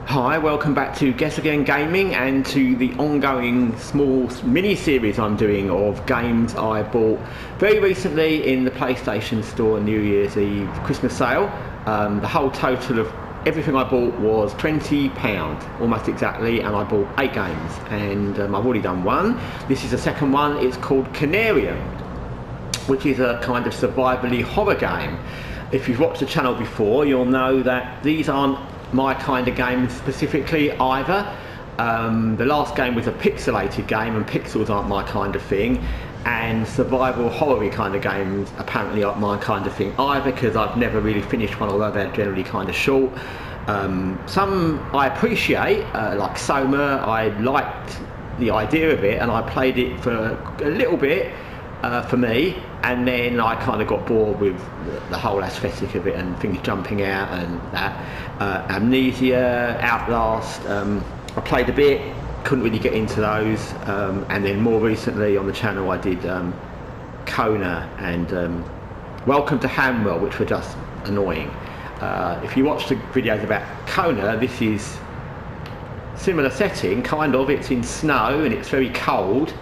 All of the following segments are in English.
Hi, welcome back to Guessagaingaming and to the ongoing small mini-series I'm doing of games I bought very recently in the PlayStation Store New Year's Eve Christmas sale. The whole total of everything I bought was £20, almost exactly, and I bought 8 games, and I've already done one. This is the second one. It's called Conarium, which is a kind of survivally horror game. If you've watched the channel before, you'll know that these aren't my kind of games specifically either. The last game was a pixelated game, and pixels aren't my kind of thing, and survival horror kind of games apparently aren't my kind of thing either, because I've never really finished one, although they're generally kind of short. Some I appreciate, like Soma. I liked the idea of it and I played it for a little bit for me, and then I kind of got bored with the whole aesthetic of it and things jumping out and that. Amnesia, Outlast, I played a bit, couldn't really get into those, and then more recently on the channel I did Kona and Welcome to Hamwell, which were just annoying. If you watch the videos about Kona, this is similar setting, kind of. It's in snow and it's very cold,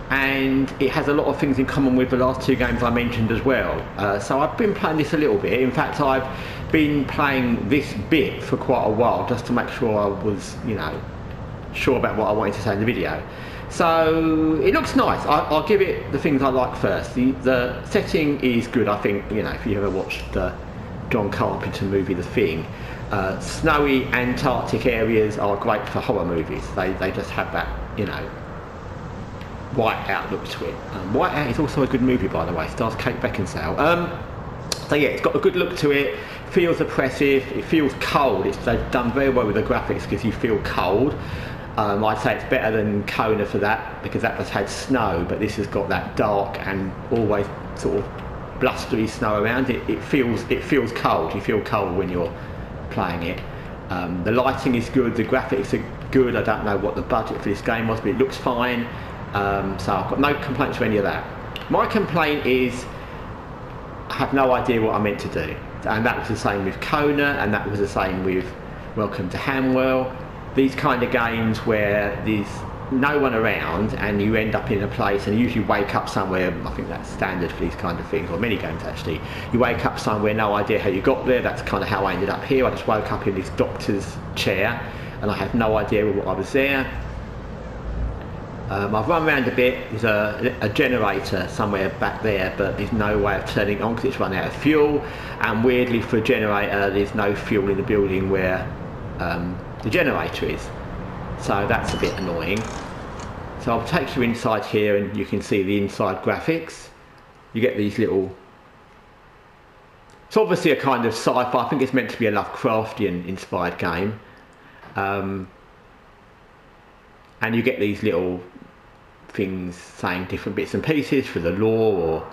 and it has a lot of things in common with the last 2 games I mentioned as well. So I've been playing this a little bit. In fact, I've been playing this bit for quite a while just to make sure I was, sure about what I wanted to say in the video. So it looks nice. I'll give it the things I like first. The setting is good. I think, if you ever watched the John Carpenter movie The Thing, snowy Antarctic areas are great for horror movies. They just have that, Whiteout look to it. Whiteout is also a good movie, by the way. Stars Kate Beckinsale. So yeah, it's got a good look to it. Feels oppressive. It feels cold. They've done very well with the graphics because you feel cold. I'd say it's better than Kona for that, because that just had snow, but this has got that dark and always sort of blustery snow around it. It feels cold. You feel cold when you're playing it. The lighting is good. The graphics are good. I don't know what the budget for this game was, but it looks fine. So I've got no complaints with any of that. My complaint is I have no idea what I meant to do, and that was the same with Kona, and that was the same with Welcome to Hamwell. These kind of games where there's no one around and you end up in a place, and you usually wake up somewhere. I think that's standard for these kind of things, or many games actually. You wake up somewhere, no idea how you got there. That's kind of how I ended up here. I just woke up in this doctor's chair and I had no idea what I was there. I've run around a bit. There's a generator somewhere back there, but there's no way of turning it on because it's run out of fuel, and weirdly for a generator there's no fuel in the building where the generator is, so that's a bit annoying. So I'll take you inside here and you can see the inside graphics. You get these little, it's obviously a kind of sci-fi. I think it's meant to be a Lovecraftian inspired game, and you get these little things saying different bits and pieces for the lore,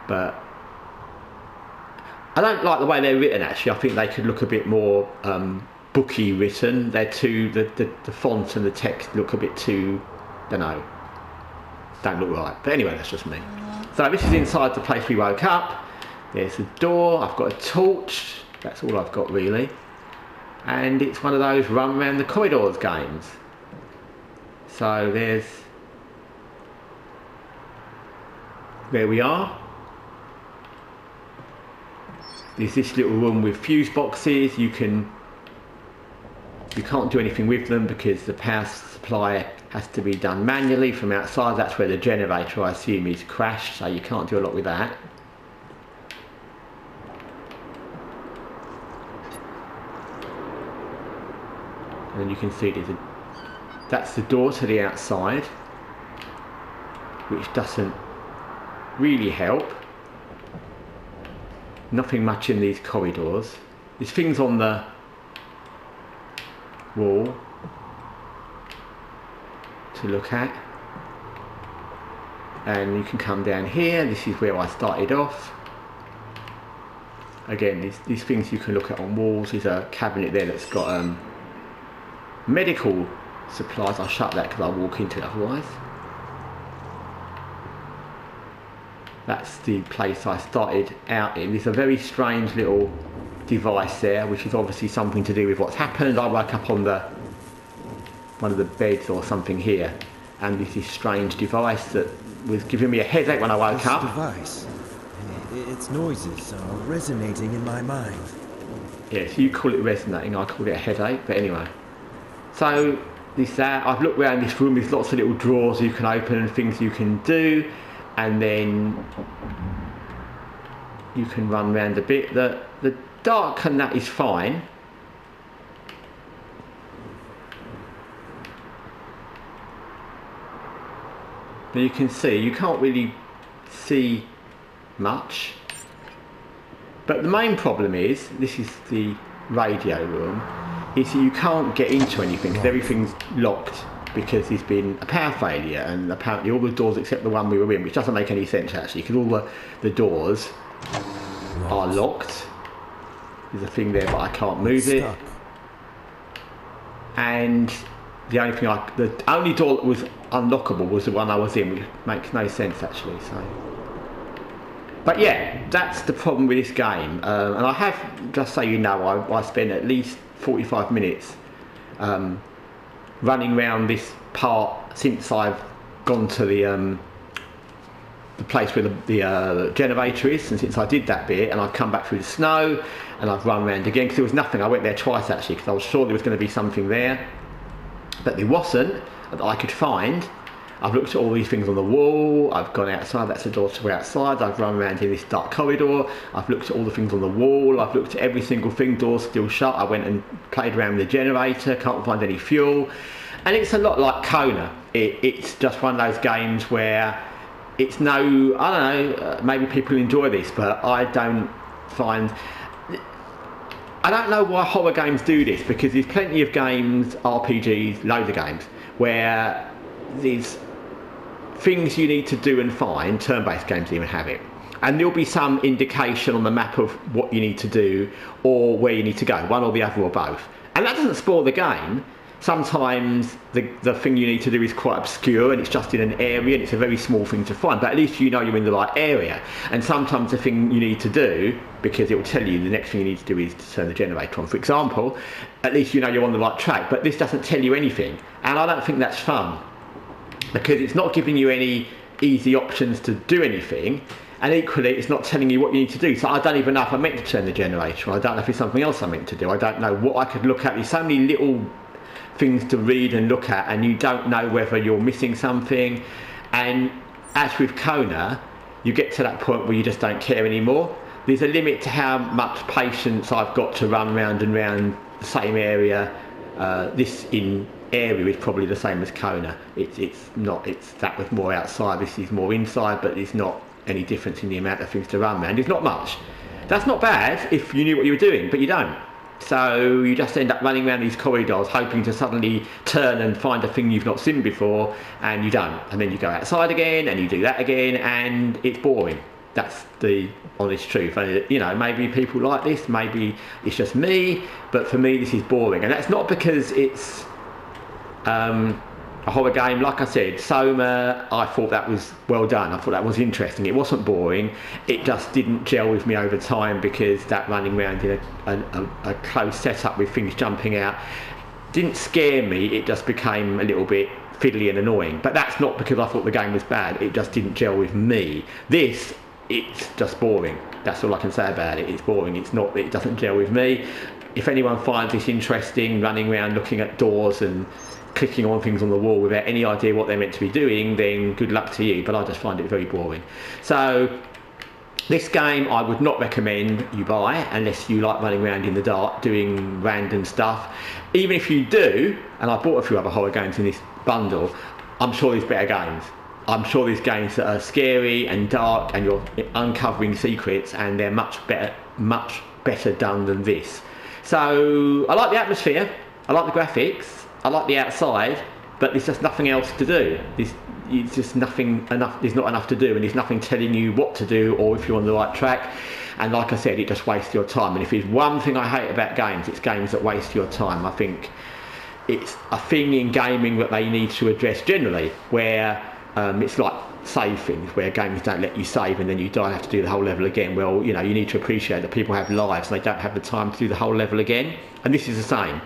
but I don't like the way they're written actually. I think they could look a bit more booky written. They're too, the font and the text look a bit too, don't look right. But anyway, that's just me. So this is inside the place we woke up. There's a door. I've got a torch. That's all I've got really. And it's one of those run around the corridors games. So there's where we are. There's this little room with fuse boxes. You can't do anything with them because the power supply has to be done manually from outside. That's where the generator, I assume, is crashed, so you can't do a lot with that. And you can see that's the door to the outside, which doesn't really help. Nothing much in these corridors. There's things on the wall to look at, and you can come down here. This is where I started off. Again, these things you can look at on walls. There's a cabinet there that's got medical supplies. I'll shut that because I'll walk into it otherwise. That's the place I started out in. It's a very strange little device there, which is obviously something to do with what's happened. I woke up on one of the beds or something here, and this strange device that was giving me a headache when I woke up. Device, its noises are resonating in my mind. Yes, you call it resonating, I call it a headache, but anyway. So, I've looked around this room, there's lots of little drawers you can open and things you can do, and then you can run around a bit. The dark and that is fine. Now you can see, you can't really see much. But the main problem is, this is the radio room, is that you can't get into anything because everything's locked because there's been a power failure, and apparently all the doors except the one we were in, which doesn't make any sense actually, because all the doors are locked. There's a thing there but I can't move it. And the only door that was unlockable was the one I was in, which makes no sense actually. So, but yeah, that's the problem with this game. And I have, just so you know, I spent at least 45 minutes running around this part since I've gone to the place where the generator is, and since I did that bit, and I've come back through the snow, and I've run around again because there was nothing. I went there twice actually because I was sure there was going to be something there, but there wasn't that I could find. I've looked at all these things on the wall, I've gone outside, that's the door to go outside, I've run around in this dark corridor, I've looked at all the things on the wall, I've looked at every single thing, doors still shut, I went and played around with the generator, can't find any fuel. And it's a lot like Kona. It's just one of those games where it's I don't know, maybe people enjoy this, but I don't know why horror games do this, because there's plenty of games, RPGs, loads of games, where there's things you need to do and find. Turn-based games even have it, and there'll be some indication on the map of what you need to do or where you need to go, one or the other or both, and that doesn't spoil the game. Sometimes the thing you need to do is quite obscure and it's just in an area and it's a very small thing to find, but at least you know you're in the right area. And sometimes the thing you need to do, because it will tell you the next thing you need to do is to turn the generator on, for example, at least you know you're on the right track, but this doesn't tell you anything, and I don't think that's fun, because it's not giving you any easy options to do anything, and equally it's not telling you what you need to do. So I don't even know if I meant to turn the generator on, I don't know if it's something else I meant to do, I don't know what I could look at. There's so many little things to read and look at, and you don't know whether you're missing something. And as with Kona, you get to that point where you just don't care anymore. There's a limit to how much patience I've got to run round and round the same area. This in area is probably the same as Kona. It's that was more outside, this is more inside, but there's not any difference in the amount of things to run around. There's not much. That's not bad if you knew what you were doing, but you don't. So you just end up running around these corridors hoping to suddenly turn and find a thing you've not seen before, and you don't. And then you go outside again and you do that again, and it's boring. That's the honest truth. And, you know, maybe people like this, maybe it's just me, but for me this is boring. And that's not because it's a horror game. Like I said, Soma, I thought that was well done. I thought that was interesting. It wasn't boring. It just didn't gel with me over time, because that running around in a close setup with things jumping out didn't scare me. It just became a little bit fiddly and annoying. But that's not because I thought the game was bad. It just didn't gel with me. This, it's just boring. That's all I can say about it. It's boring. It doesn't gel with me. If anyone finds this interesting, running around looking at doors and clicking on things on the wall without any idea what they're meant to be doing, then good luck to you, but I just find it very boring. So this game I would not recommend you buy unless you like running around in the dark doing random stuff. Even if you do, and I bought a few other horror games in this bundle, I'm sure there's better games. I'm sure there's games that are scary and dark and you're uncovering secrets, and they're much better done than this. So I like the atmosphere, I like the graphics, I like the outside, but there's just nothing else to do. It's just nothing enough. There's not enough to do, and there's nothing telling you what to do or if you're on the right track. And like I said, it just wastes your time. And if there's one thing I hate about games, it's games that waste your time. I think it's a thing in gaming that they need to address generally, where It's like save things where games don't let you save and then you die and have to do the whole level again. Well, you know, you need to appreciate that people have lives and they don't have the time to do the whole level again. And this is the same.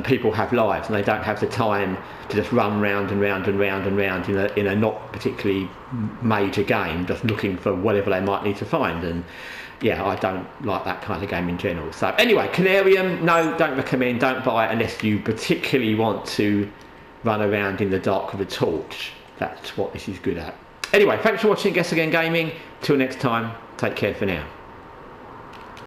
People have lives and they don't have the time to just run round and round and round and round in a not particularly major game, just looking for whatever they might need to find. And yeah, I don't like that kind of game in general. So anyway, Conarium, no, don't recommend, don't buy it unless you particularly want to run around in the dark with a torch. That's what this is good at. Anyway, thanks for watching Guess Again Gaming. Till next time, take care for now.